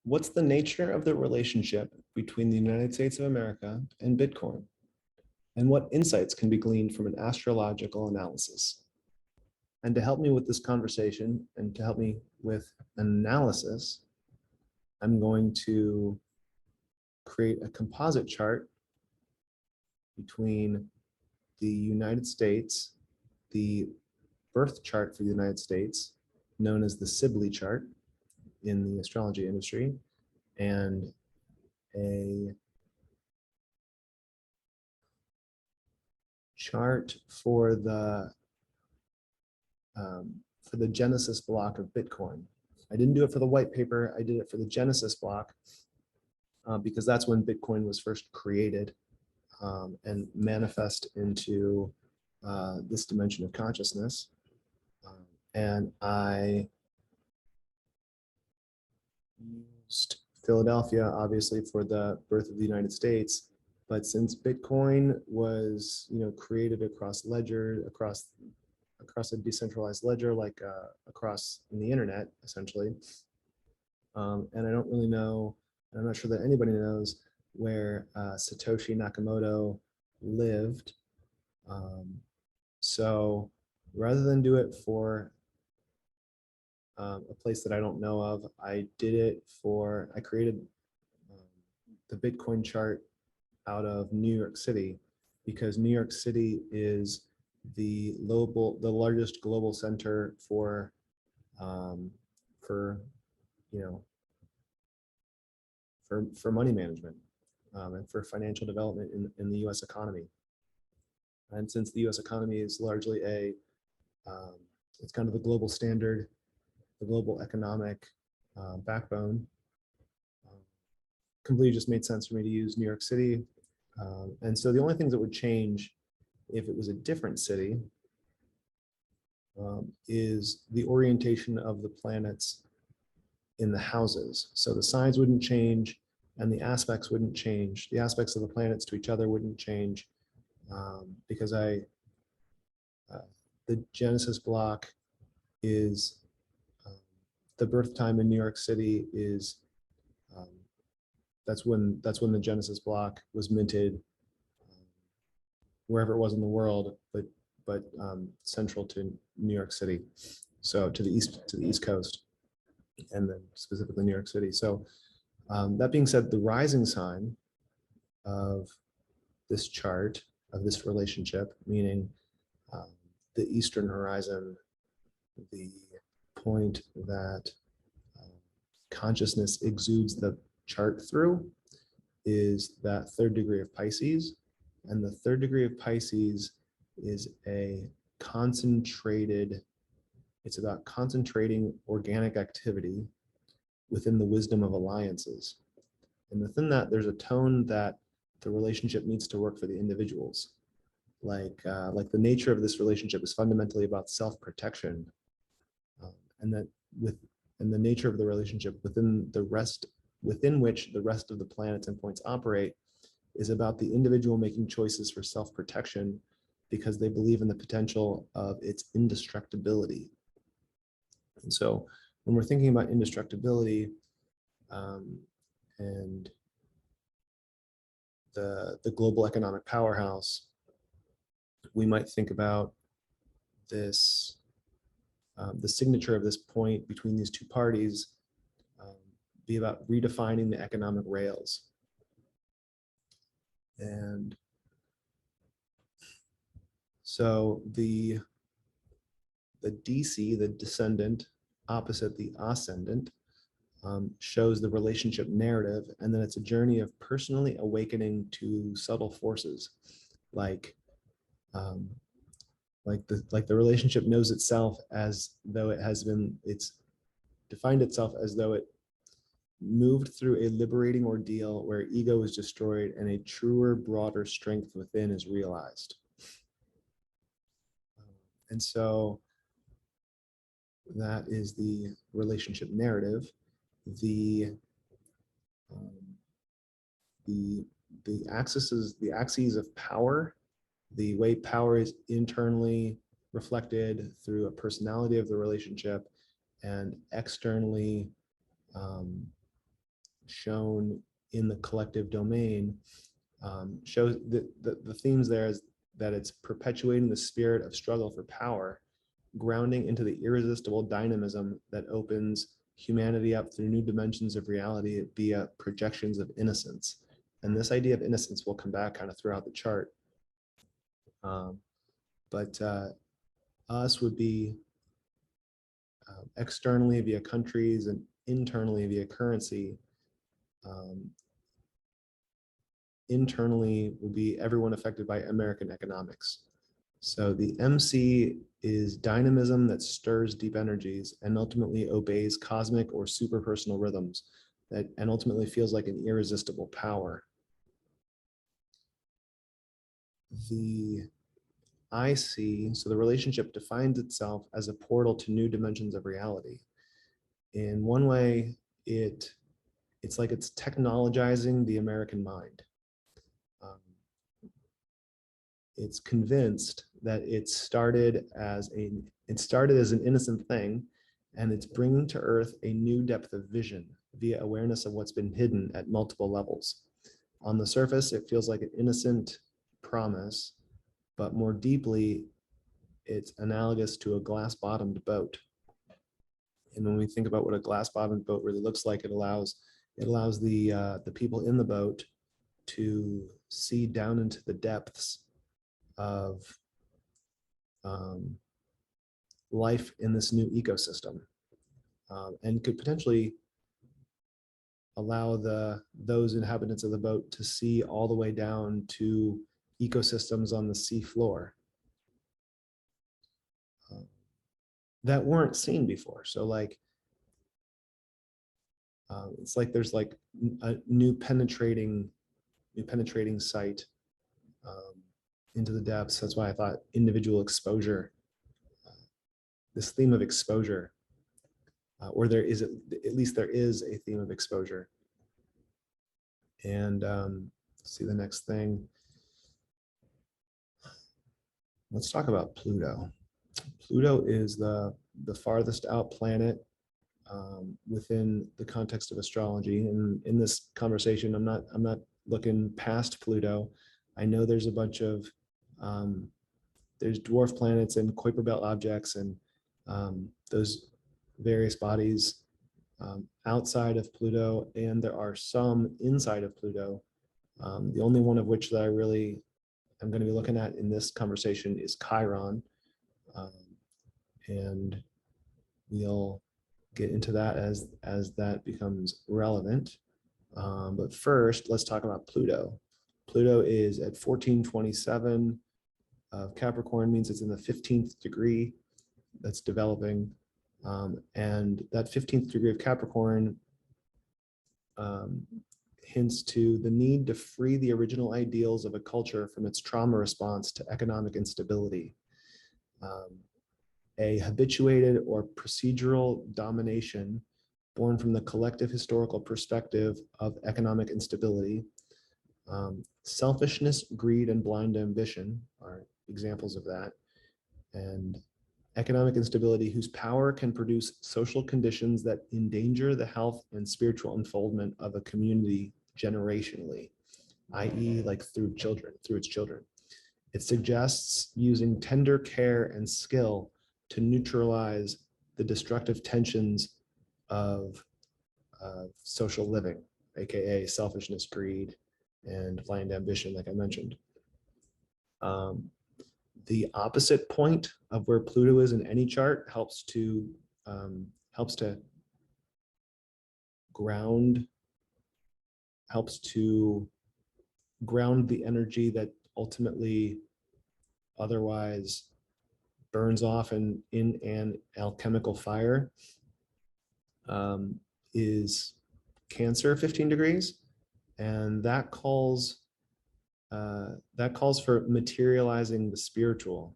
What's the nature of the relationship between the United States of America and Bitcoin? And what insights can be gleaned from an astrological analysis? And to help me with this conversation and to help me with an analysis, I'm going to create a composite chart between the United States, the birth chart for the United States, known as the Sibley Chart in the astrology industry, and a chart for the Genesis block of Bitcoin. I didn't do it for the white paper. I did it for the Genesis block because that's when Bitcoin was first created and manifest into this dimension of consciousness. And I used Philadelphia, obviously, for the birth of the United States. But since Bitcoin was, created across ledger, across a decentralized ledger, like across in the internet, essentially. And I don't really know, I'm not sure that anybody knows where Satoshi Nakamoto lived. So rather than do it for a place that I don't know of, I created the Bitcoin chart out of New York City, because New York City is the largest global center for money management and for financial development in the U.S. economy. And since the U.S. economy is largely it's kind of the global standard, the global economic backbone, completely just made sense for me to use New York City. And so the only things that would change if it was a different city is the orientation of the planets in the houses. So the signs wouldn't change and the aspects wouldn't change. The aspects of the planets to each other wouldn't change because the Genesis block is the birth time in New York City is that's when the Genesis block was minted wherever it was in the world, but central to New York City, so to the East Coast, and then specifically New York City. So that being said, the rising sign of this chart, of this relationship, meaning the eastern horizon, the point that consciousness exudes the chart through, is that third degree of Pisces. And the third degree of Pisces is it's about concentrating organic activity within the wisdom of alliances. And within that, there's a tone that the relationship needs to work for the individuals. Like the nature of this relationship is fundamentally about self-protection, and the nature of the relationship within which the rest of the planets and points operate is about the individual making choices for self-protection because they believe in the potential of its indestructibility. And so when we're thinking about indestructibility and the global economic powerhouse, we might think about this, the signature of this point between these two parties be about redefining the economic rails. And so the DC, the descendant, opposite the ascendant, shows the relationship narrative, and then it's a journey of personally awakening to subtle forces, like the relationship knows itself as though it's defined itself as though it moved through a liberating ordeal where ego is destroyed and a truer, broader strength within is realized. And so that is the relationship narrative. The axes of power, the way power is internally reflected through a personality of the relationship and externally shown in the collective domain, shows that the themes there is that it's perpetuating the spirit of struggle for power, grounding into the irresistible dynamism that opens humanity up through new dimensions of reality via projections of innocence. And this idea of innocence will come back kind of throughout the chart. But us would be externally via countries and internally via currency. Internally will be everyone affected by American economics. So the MC is dynamism that stirs deep energies and ultimately obeys cosmic or superpersonal rhythms and ultimately feels like an irresistible power. The IC, so the relationship defines itself as a portal to new dimensions of reality. In one way, it's like it's technologizing the American mind. It's convinced that it started as an innocent thing, and it's bringing to Earth a new depth of vision via awareness of what's been hidden at multiple levels. On the surface, it feels like an innocent promise, but more deeply, it's analogous to a glass-bottomed boat. And when we think about what a glass-bottomed boat really looks like, it allows the people in the boat to see down into the depths of life in this new ecosystem, and could potentially allow those inhabitants of the boat to see all the way down to ecosystems on the sea floor that weren't seen before. So like, it's like there's like a new penetrating sight into the depths. That's why I thought individual exposure, this theme of exposure, or there is at least there is a theme of exposure. And see the next thing. Let's talk about Pluto. Pluto is the farthest out planet within the context of astrology. And in this conversation, I'm not looking past Pluto. I know there's a bunch of there's dwarf planets and Kuiper belt objects and those various bodies outside of Pluto, and there are some inside of Pluto. The only one of which that I really am going to be looking at in this conversation is Chiron, and we'll get into that as that becomes relevant. But first, let's talk about Pluto. Pluto is at 1427 of Capricorn, means it's in the 15th degree that's developing. And that 15th degree of Capricorn hints to the need to free the original ideals of a culture from its trauma response to economic instability. A habituated or procedural domination born from the collective historical perspective of economic instability. Selfishness, greed, and blind ambition are examples of that. And economic instability whose power can produce social conditions that endanger the health and spiritual unfoldment of a community generationally, i.e. like through its children. It suggests using tender care and skill to neutralize the destructive tensions of social living, aka selfishness, greed, and blind ambition, like I mentioned. The opposite point of where Pluto is in any chart helps to ground the energy that ultimately otherwise burns off in an alchemical fire. Is Cancer, 15 degrees, and that calls for materializing the spiritual,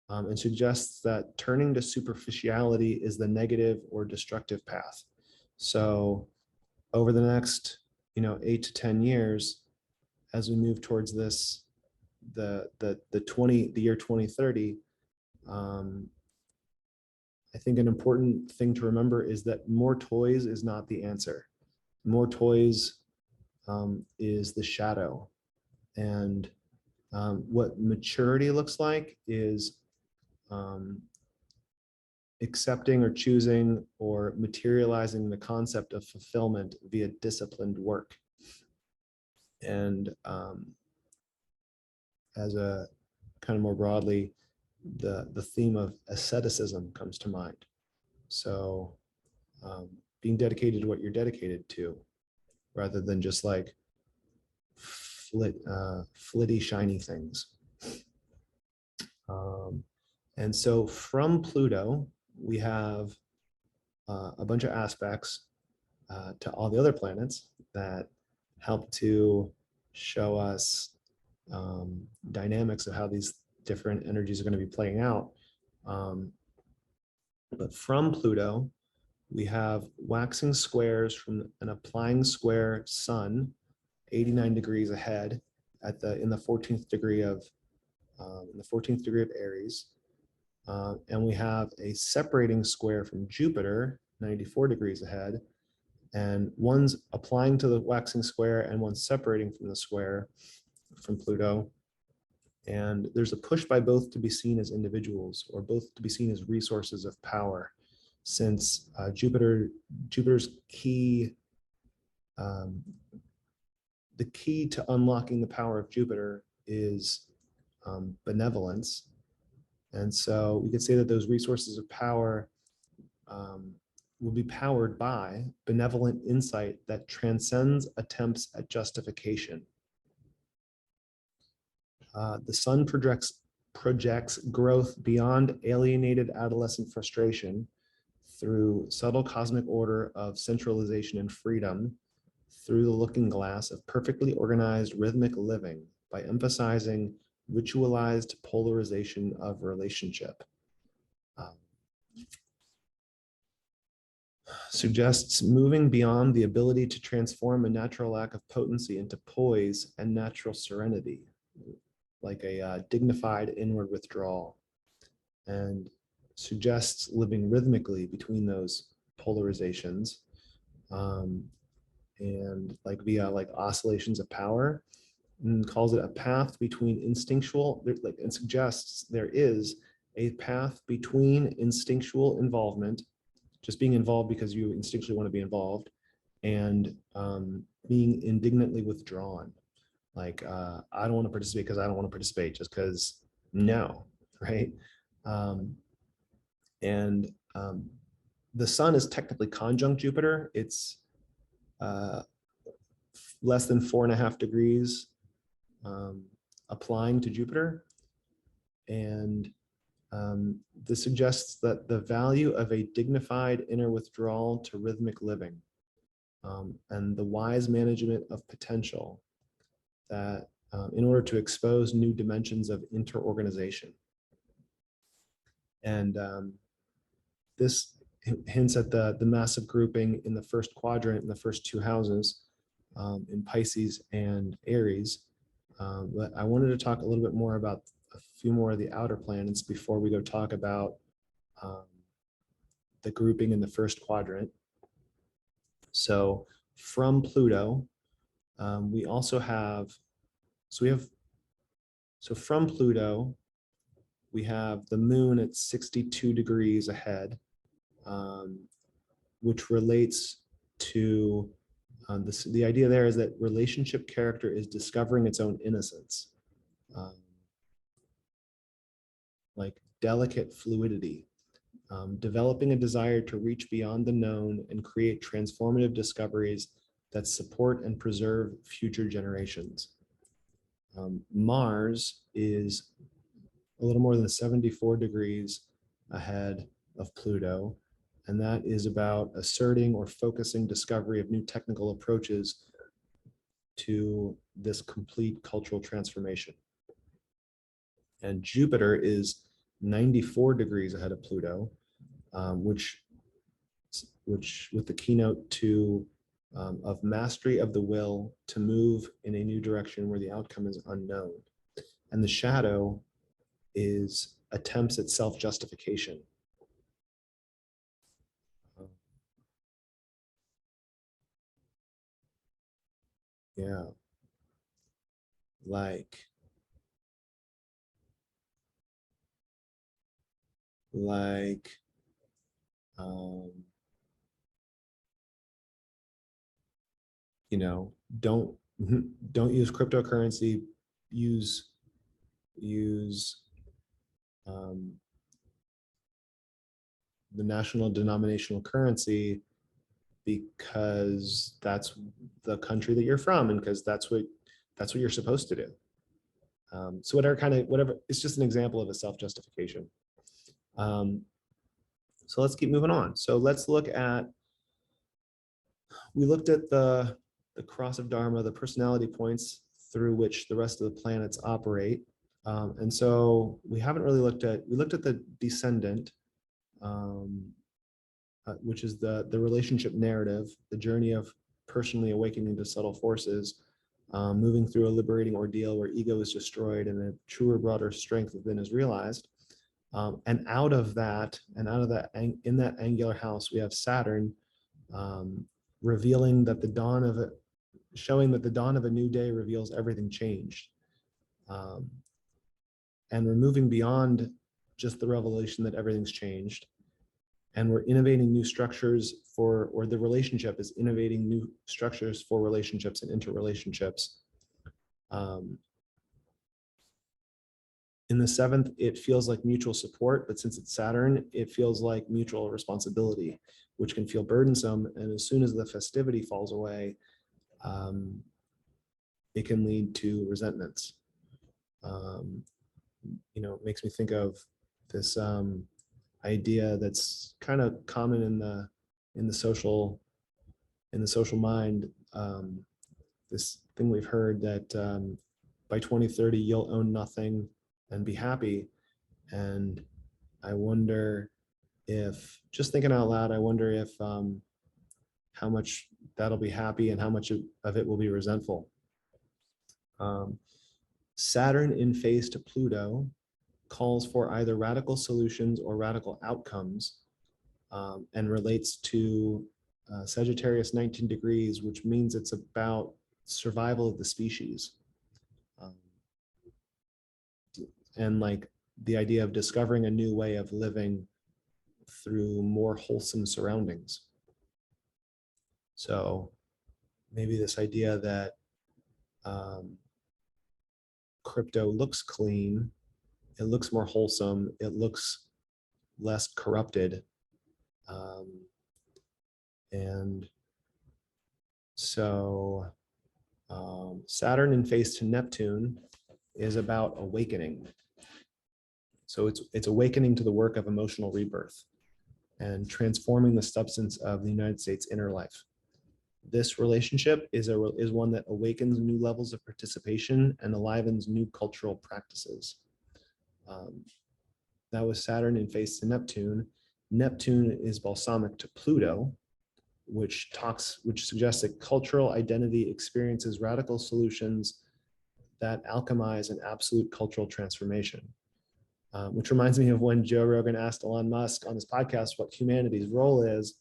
and suggests that turning to superficiality is the negative or destructive path. So over the next 8 to 10 years, as we move towards this, the year 2030, I think an important thing to remember is that more toys is not the answer. more toys is the shadow. And what maturity looks like is accepting or choosing or materializing the concept of fulfillment via disciplined work. And as a kind of more broadly, the theme of asceticism comes to mind. So being dedicated to what you're dedicated to, rather than just like flitty, shiny things. And so from Pluto, we have a bunch of aspects to all the other planets that help to show us dynamics of how these different energies are going to be playing out. But from Pluto, we have waxing squares from an applying square sun, 89 degrees ahead in the 14th degree of Aries. And we have a separating square from Jupiter, 94 degrees ahead, and one's applying to the waxing square and one's separating from the square from Pluto. And there's a push by both to be seen as individuals, or both to be seen as resources of power, since Jupiter's key, the key to unlocking the power of Jupiter is benevolence. And so we could say that those resources of power will be powered by benevolent insight that transcends attempts at justification. The sun projects growth beyond alienated adolescent frustration through subtle cosmic order of centralization and freedom, through the looking glass of perfectly organized rhythmic living, by emphasizing ritualized polarization of relationship. Suggests moving beyond the ability to transform a natural lack of potency into poise and natural serenity, like a dignified inward withdrawal, and suggests living rhythmically between those polarizations, and like via like oscillations of power, and calls it a path between instinctual, and suggests there is a path between instinctual involvement, just being involved because you instinctually want to be involved, and being indignantly withdrawn. Like, I don't want to participate because I don't want to participate, just because no, right? The sun is technically conjunct Jupiter. It's less than 4.5 degrees applying to Jupiter. And this suggests that the value of a dignified inner withdrawal to rhythmic living, and the wise management of potential, that in order to expose new dimensions of interorganization. And this hints at the massive grouping in the first quadrant, in the first two houses, in Pisces and Aries. But I wanted to talk a little bit more about a few more of the outer planets before we go talk about the grouping in the first quadrant. So from Pluto, we also have, so from Pluto, we have the moon at 62 degrees ahead, which relates to the idea there is that relationship character is discovering its own innocence, like delicate fluidity, developing a desire to reach beyond the known and create transformative discoveries that support and preserve future generations. Mars is a little more than 74 degrees ahead of Pluto, and that is about asserting or focusing discovery of new technical approaches to this complete cultural transformation. And Jupiter is 94 degrees ahead of Pluto, which with the keynote to of mastery of the will to move in a new direction where the outcome is unknown. And the shadow is attempts at self-justification. Yeah. Like, like, um, you know, don't use cryptocurrency, use use um, the national denominational currency because that's the country that you're from and because that's what you're supposed to do. So whatever, it's just an example of a self-justification. Um, so let's keep moving on. So let's look at, we looked at the cross of Dharma, the personality points through which the rest of the planets operate. And so we haven't really we looked at the descendant, um, which is the relationship narrative, the journey of personally awakening to subtle forces, moving through a liberating ordeal where ego is destroyed and a truer, broader strength within is realized. And out of that, in that angular house, we have Saturn, revealing that showing that the dawn of a new day reveals everything changed. And we're moving beyond just the revelation that everything's changed. And we're innovating new structures or the relationship is innovating new structures for relationships and interrelationships. In the seventh, it feels like mutual support, but since it's Saturn, it feels like mutual responsibility, which can feel burdensome. And as soon as the festivity falls away, it can lead to resentments. It makes me think of this idea that's kind of common in the social mind. This thing we've heard that by 2030 you'll own nothing and be happy. And I wonder if, just thinking out loud, I wonder if how much that'll be happy and how much of it will be resentful. Saturn in phase to Pluto calls for either radical solutions or radical outcomes, and relates to Sagittarius 19 degrees, which means it's about survival of the species. And like the idea of discovering a new way of living through more wholesome surroundings. So maybe this idea that crypto looks clean, it looks more wholesome, it looks less corrupted. And so Saturn in phase to Neptune is about awakening. So it's awakening to the work of emotional rebirth and transforming the substance of the United States inner life. This relationship is one that awakens new levels of participation and enlivens new cultural practices. That was Saturn in phase to Neptune. Neptune is balsamic to Pluto, which suggests that cultural identity experiences radical solutions that alchemize an absolute cultural transformation. Which reminds me of when Joe Rogan asked Elon Musk on his podcast what humanity's role is,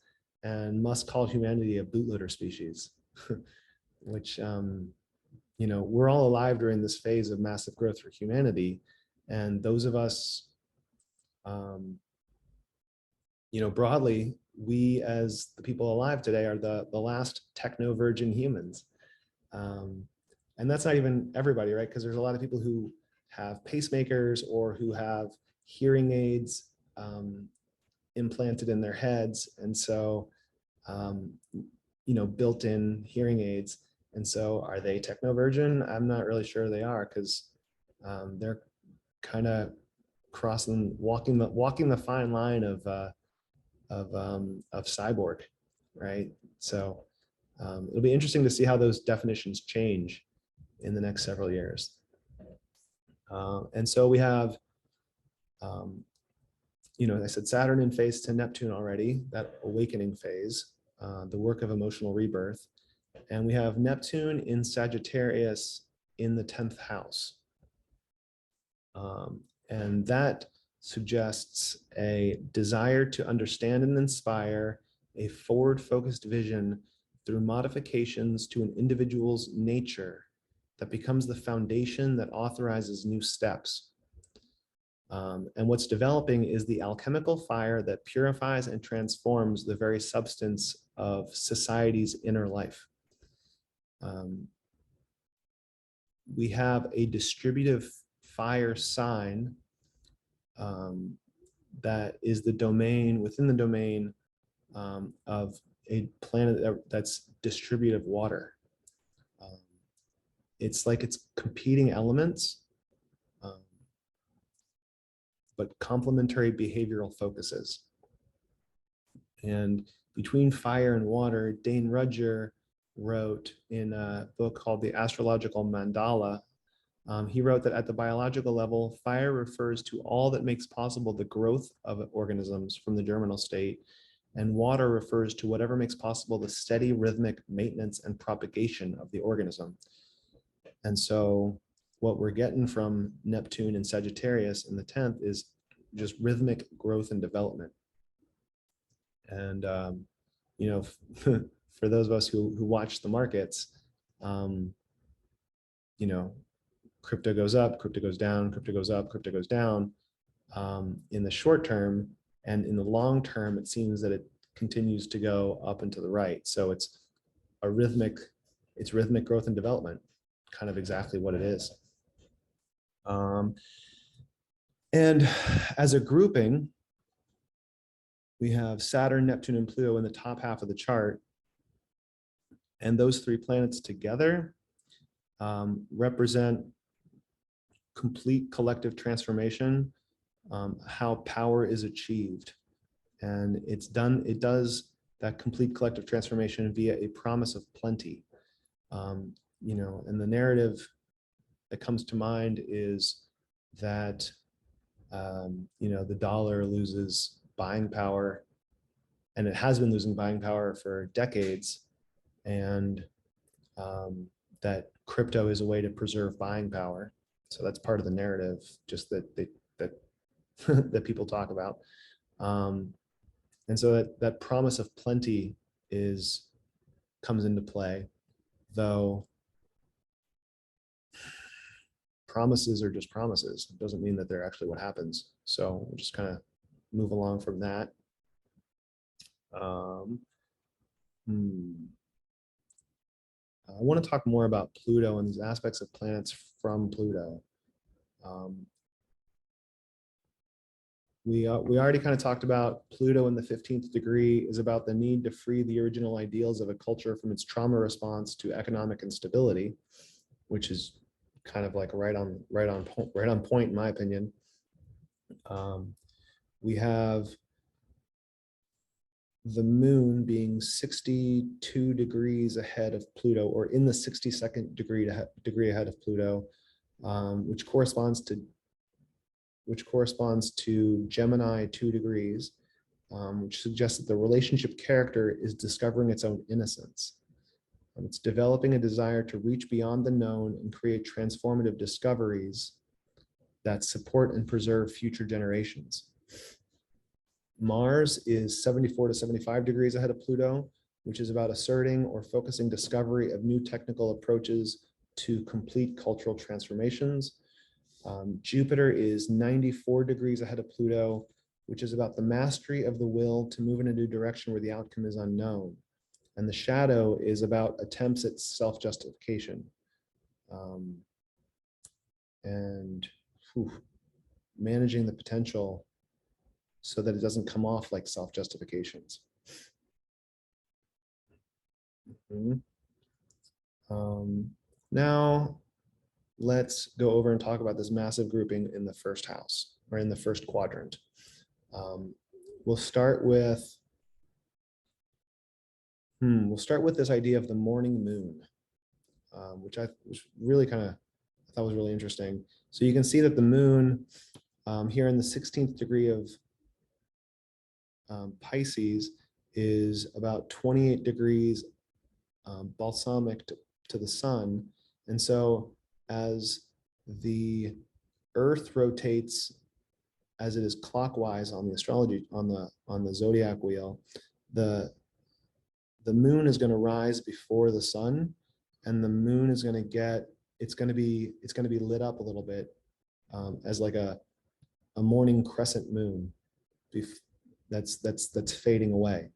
and Musk called humanity a bootloader species, which, we're all alive during this phase of massive growth for humanity. And those of us, broadly, we as the people alive today are the last techno-virgin humans. And that's not even everybody, right? Because there's a lot of people who have pacemakers or who have hearing aids implanted in their heads. And so, built-in hearing aids. And so are they techno-virgin? I'm not really sure they are, because they're kind of walking the fine line of cyborg, right? So it'll be interesting to see how those definitions change in the next several years. And so we have, I said Saturn in phase to Neptune already, that awakening phase, the work of emotional rebirth. And we have Neptune in Sagittarius in the 10th house. And that suggests a desire to understand and inspire, a forward-focused vision through modifications to an individual's nature that becomes the foundation that authorizes new steps. And what's developing is the alchemical fire that purifies and transforms the very substance of society's inner life. We have a distributive fire sign that is the domain, within the domain of a planet that's distributive water. It's like it's competing elements, but complementary behavioral focuses. And between fire and water, Dane Rudger wrote in a book called The Astrological Mandala, he wrote that at the biological level, fire refers to all that makes possible the growth of organisms from the germinal state, and water refers to whatever makes possible the steady rhythmic maintenance and propagation of the organism. And so what we're getting from Neptune and Sagittarius in the 10th is just rhythmic growth and development. And, you know, for those of us who watch the markets, you know, crypto goes up, crypto goes down, crypto goes up, crypto goes down in the short term. And in the long term, it seems that it continues to go up and to the right. So it's rhythmic growth and development, kind of exactly what it is. And as a grouping, we have Saturn, Neptune, and Pluto in the top half of the chart. And those three planets together represent complete collective transformation, how power is achieved. And it does that complete collective transformation via a promise of plenty. You know, and the narrative that comes to mind is that, you know, the dollar loses buying power, and it has been losing buying power for decades, and that crypto is a way to preserve buying power. So that's part of the narrative, just that that people talk about. And so that promise of plenty comes into play, though promises are just promises. It doesn't mean that they're actually what happens. So we'll just kind of move along from that. I want to talk more about Pluto and these aspects of planets from Pluto. We already kind of talked about Pluto in the 15th degree is about the need to free the original ideals of a culture from its trauma response to economic instability, which is kind of like right on point in my opinion. We have the moon being 62 degrees ahead of Pluto, or in the 62nd degree ahead of Pluto, which corresponds to Gemini 2 degrees, which suggests that the relationship character is discovering its own innocence. It's developing a desire to reach beyond the known and create transformative discoveries that support and preserve future generations. Mars is 74 to 75 degrees ahead of Pluto, which is about asserting or focusing discovery of new technical approaches to complete cultural transformations. Jupiter is 94 degrees ahead of Pluto, which is about the mastery of the will to move in a new direction where the outcome is unknown. And the shadow is about attempts at self-justification. Managing the potential so that it doesn't come off like self-justifications. Now, let's go over and talk about this massive grouping in the first house, or in the first quadrant. We'll start with this idea of the morning moon, which I was really thought was really interesting. So you can see that the moon here in the 16th degree of Pisces is about 28 degrees balsamic to the sun. And so as the Earth rotates as it is clockwise on the astrology, on the zodiac wheel, the the moon is going to rise before the sun, and the moon is going to get, it's going to be lit up a little bit as like a morning crescent moon that's fading away.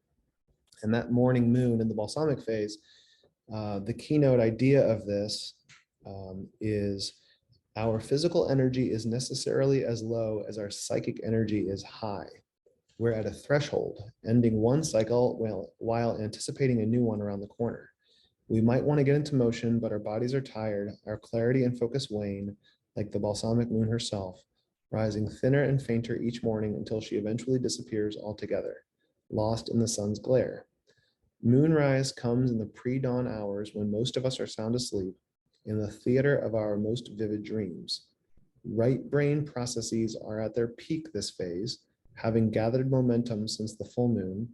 And that morning moon in the balsamic phase, the keynote idea of this is our physical energy is necessarily as low as our psychic energy is high. We're at a threshold, ending one cycle while anticipating a new one around the corner. We might want to get into motion, but our bodies are tired, our clarity and focus wane, like the balsamic moon herself, rising thinner and fainter each morning until she eventually disappears altogether, lost in the sun's glare. Moonrise comes in the pre-dawn hours when most of us are sound asleep, in the theater of our most vivid dreams. Right brain processes are at their peak this phase, having gathered momentum since the full moon.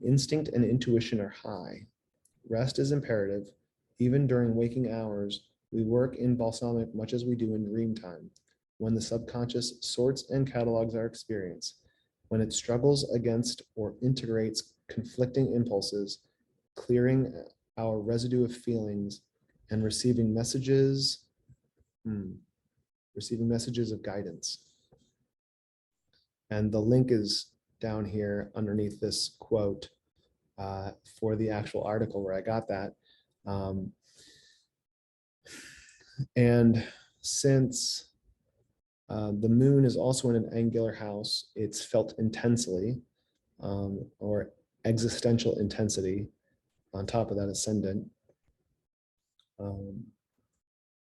Instinct and intuition are high. Rest is imperative. Even during waking hours, we work in balsamic much as we do in dream time, when the subconscious sorts and catalogs our experience, when it struggles against or integrates conflicting impulses, clearing our residue of feelings and receiving messages of guidance. And the link is down here underneath this quote for the actual article where I got that. And since the moon is also in an angular house, it's felt intensely, or existential intensity on top of that ascendant.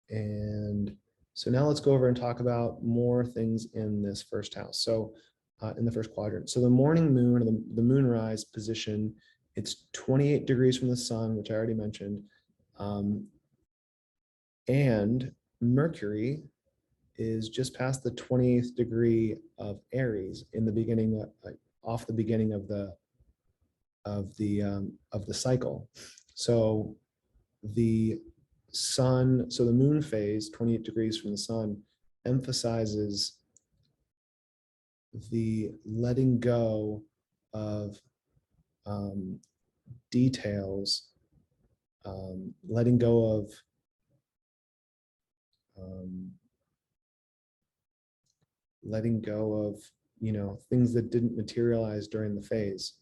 And so now let's go over and talk about more things in this first house. So in the first quadrant. So the morning moon, or the moonrise position, it's 28 degrees from the sun, which I already mentioned. And Mercury is just past the 28th degree of Aries in the beginning, off the beginning of the cycle. So the sun, so the moon phase, 28 degrees from the sun, emphasizes the letting go of details, letting go of things that didn't materialize during the phase,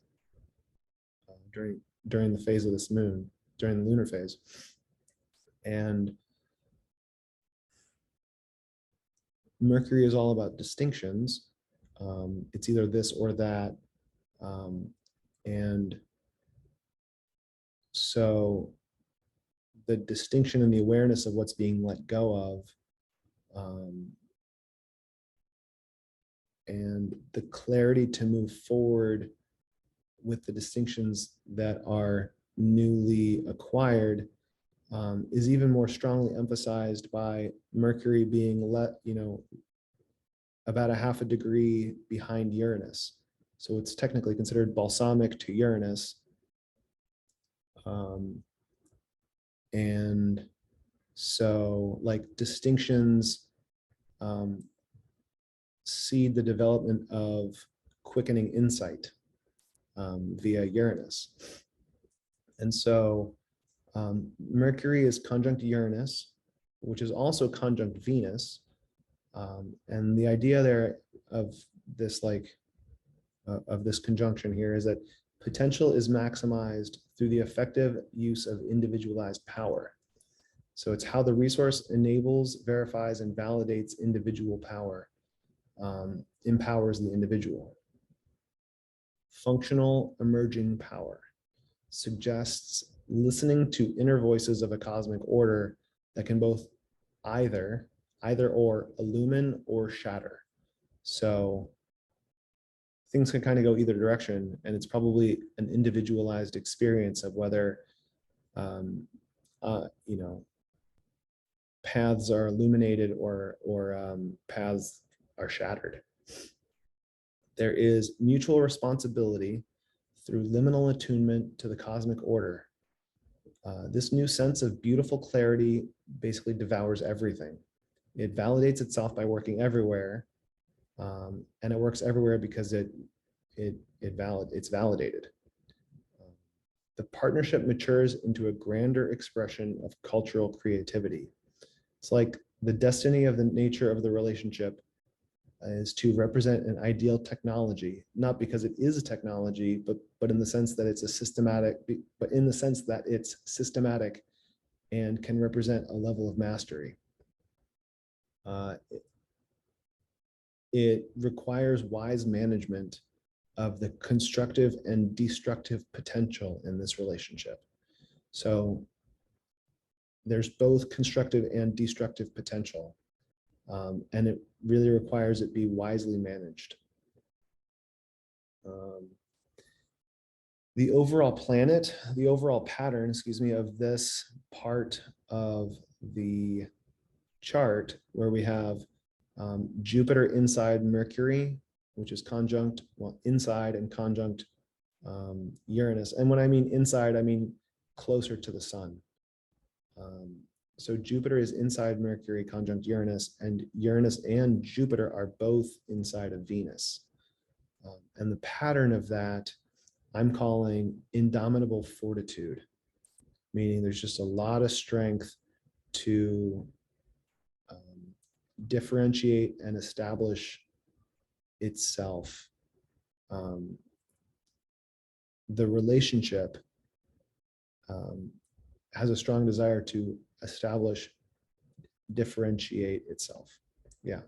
during the phase of this moon, during the lunar phase. And Mercury is all about distinctions. It's either this or that. And so the distinction and the awareness of what's being let go of, and the clarity to move forward with the distinctions that are newly acquired, is even more strongly emphasized by Mercury being about a half a degree behind Uranus. So it's technically considered balsamic to Uranus. And so like distinctions seed the development of quickening insight via Uranus. And so Mercury is conjunct Uranus, which is also conjunct Venus. And the idea there of this this conjunction here is that potential is maximized through the effective use of individualized power. So it's how the resource enables, verifies, and validates individual power, empowers the individual. Functional emerging power suggests listening to inner voices of a cosmic order that can both either or illumine or shatter. So things can kind of go either direction, and it's probably an individualized experience of whether paths are illuminated or paths are shattered. There is mutual responsibility through liminal attunement to the cosmic order. This new sense of beautiful clarity basically devours everything. It validates itself by working everywhere, and it works everywhere because it's validated. the partnership matures into a grander expression of cultural creativity. It's like the destiny of the nature of the relationship is to represent an ideal technology, not because it is a technology, but in the sense that it's a systematic, but in the sense that it's systematic and can represent a level of mastery. It requires wise management of the constructive and destructive potential in this relationship. So there's both constructive and destructive potential. And it really requires it be wisely managed. The overall pattern, of this part of the chart, where we have Jupiter inside Mercury, which is conjunct, inside and conjunct Uranus. And when I mean inside, I mean closer to the sun. So Jupiter is inside Mercury conjunct Uranus, and Uranus and Jupiter are both inside of Venus. And the pattern of that I'm calling indomitable fortitude, meaning there's just a lot of strength to differentiate and establish itself. The relationship has a strong desire to establish, differentiate itself. Yeah.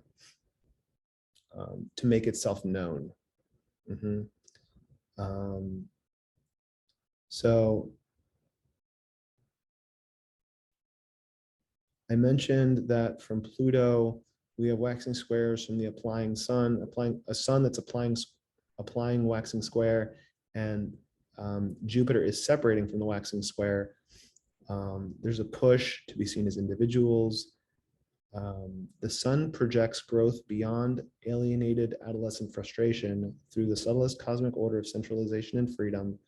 To make itself known. So I mentioned that from Pluto, we have waxing squares from the applying sun, a sun that's applying waxing square, and Jupiter is separating from the waxing square. There's a push to be seen as individuals. The sun projects growth beyond alienated adolescent frustration through the subtlest cosmic order of centralization and freedom,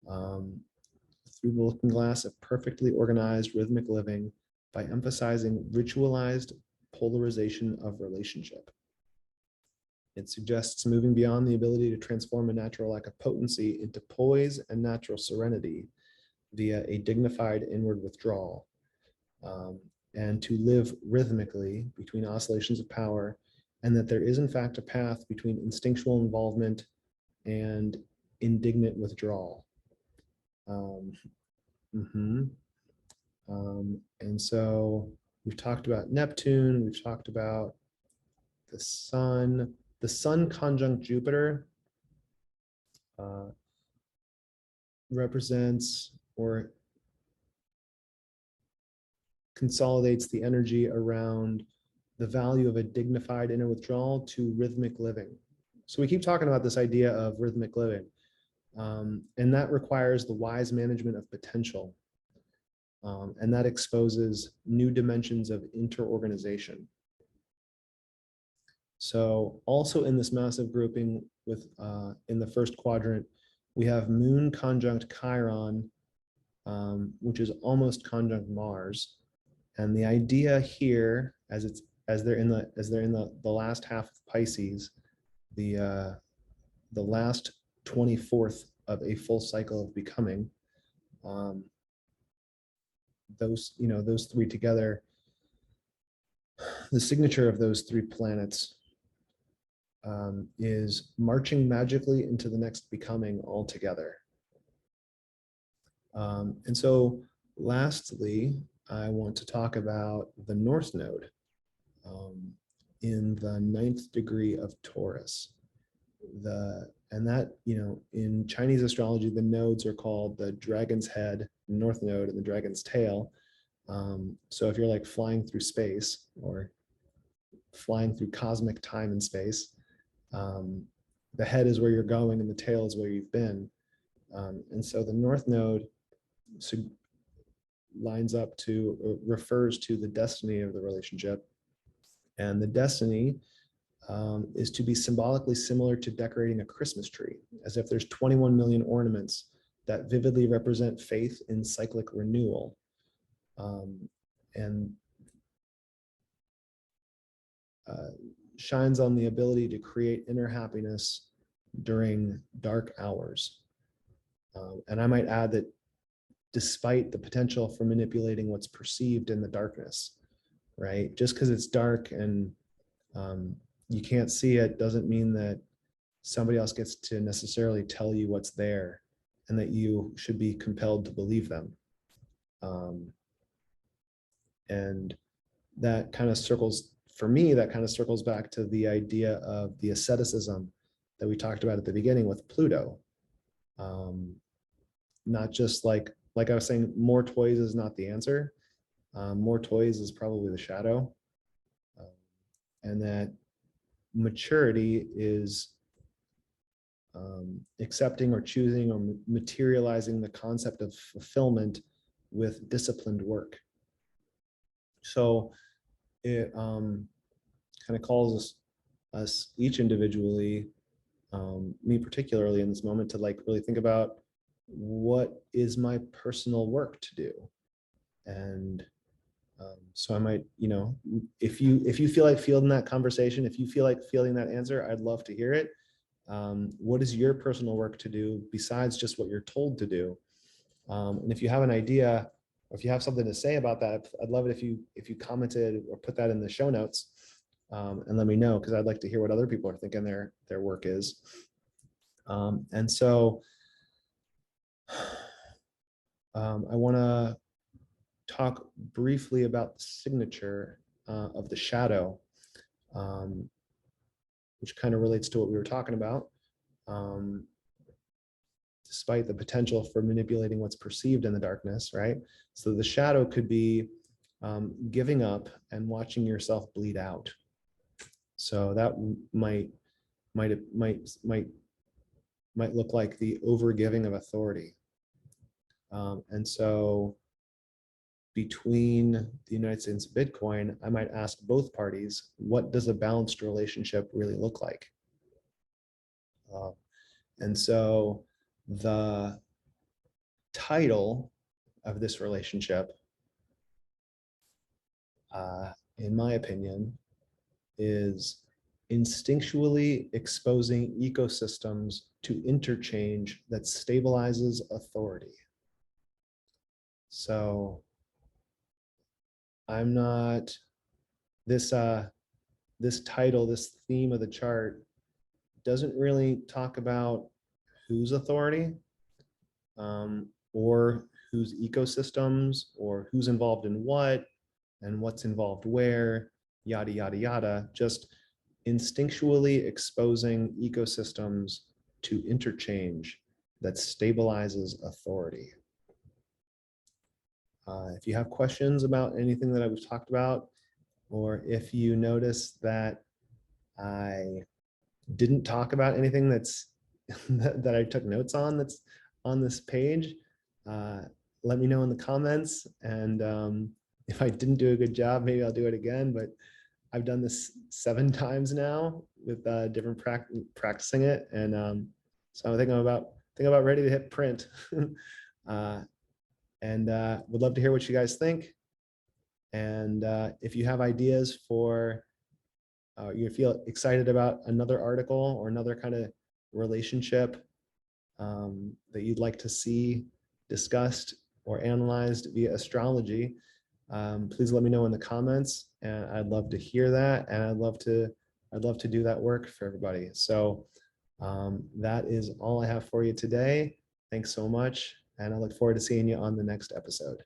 through the looking glass of perfectly organized rhythmic living, by emphasizing ritualized polarization of relationship. It suggests moving beyond the ability to transform a natural lack of potency into poise and natural serenity via a dignified inward withdrawal, and to live rhythmically between oscillations of power, and that there is in fact a path between instinctual involvement and indignant withdrawal. And so we've talked about Neptune, we've talked about the sun conjunct Jupiter represents or consolidates the energy around the value of a dignified inner withdrawal to rhythmic living. So we keep talking about this idea of rhythmic living, and that requires the wise management of potential. And that exposes new dimensions of interorganization. So also in this massive grouping with in the first quadrant, we have Moon conjunct Chiron, which is almost conjunct Mars. And the idea here, as they're in the last half of Pisces, the last 24th of a full cycle of becoming, those three together, the signature of those three planets is marching magically into the next becoming all together. And so lastly, I want to talk about the North Node in the 9th degree of Taurus. And that, in Chinese astrology, the nodes are called the dragon's head, North Node, and the dragon's tail. So if you're like flying through space or flying through cosmic time and space, the head is where you're going and the tail is where you've been. And so the North Node lines up to, or refers to the destiny of the relationship. And the destiny is to be symbolically similar to decorating a Christmas tree, as if there's 21 million ornaments that vividly represent faith in cyclic renewal. And shines on the ability to create inner happiness during dark hours. And I might add that despite the potential for manipulating what's perceived in the darkness, right? Just because it's dark and you can't see it doesn't mean that somebody else gets to necessarily tell you what's there and that you should be compelled to believe them. And that kind of circles, for me, that kind of circles back to the idea of the asceticism that we talked about at the beginning with Pluto. Not just like I was saying, more toys is not the answer. More toys is probably the shadow. And that maturity is accepting or choosing or materializing the concept of fulfillment with disciplined work. So it kind of calls us each individually, me particularly in this moment, to like really think about what is my personal work to do. And so I might, if you feel like fielding that conversation, if you feel like fielding that answer, I'd love to hear it. What is your personal work to do besides just what you're told to do? And if you have an idea, or if you have something to say about that, I'd love it if you commented or put that in the show notes, and let me know, because I'd like to hear what other people are thinking their work is. And so I want to talk briefly about the signature of the shadow, which kind of relates to what we were talking about. Despite the potential for manipulating what's perceived in the darkness, right? So the shadow could be giving up and watching yourself bleed out. So that might look like the overgiving of authority. And so between the United States and Bitcoin, I might ask both parties, what does a balanced relationship really look like? And so the title of this relationship, in my opinion, is instinctually exposing ecosystems to interchange that stabilizes authority. So I'm not, this title, this theme of the chart doesn't really talk about whose authority, or whose ecosystems, or who's involved in what, and what's involved where, yada, yada, yada, just instinctually exposing ecosystems to interchange that stabilizes authority. If you have questions about anything that I've talked about, or if you notice that I didn't talk about anything that's that I took notes on that's on this page, let me know in the comments. And if I didn't do a good job, maybe I'll do it again. But I've done this 7 times now with different practicing it, and so I think I'm about ready to hit print. And would love to hear what you guys think. And if you have ideas for, you feel excited about another article or another kind of relationship that you'd like to see discussed or analyzed via astrology, please let me know in the comments, and I'd love to hear that, and I'd love to do that work for everybody. So that is all I have for you today. Thanks so much, and I look forward to seeing you on the next episode.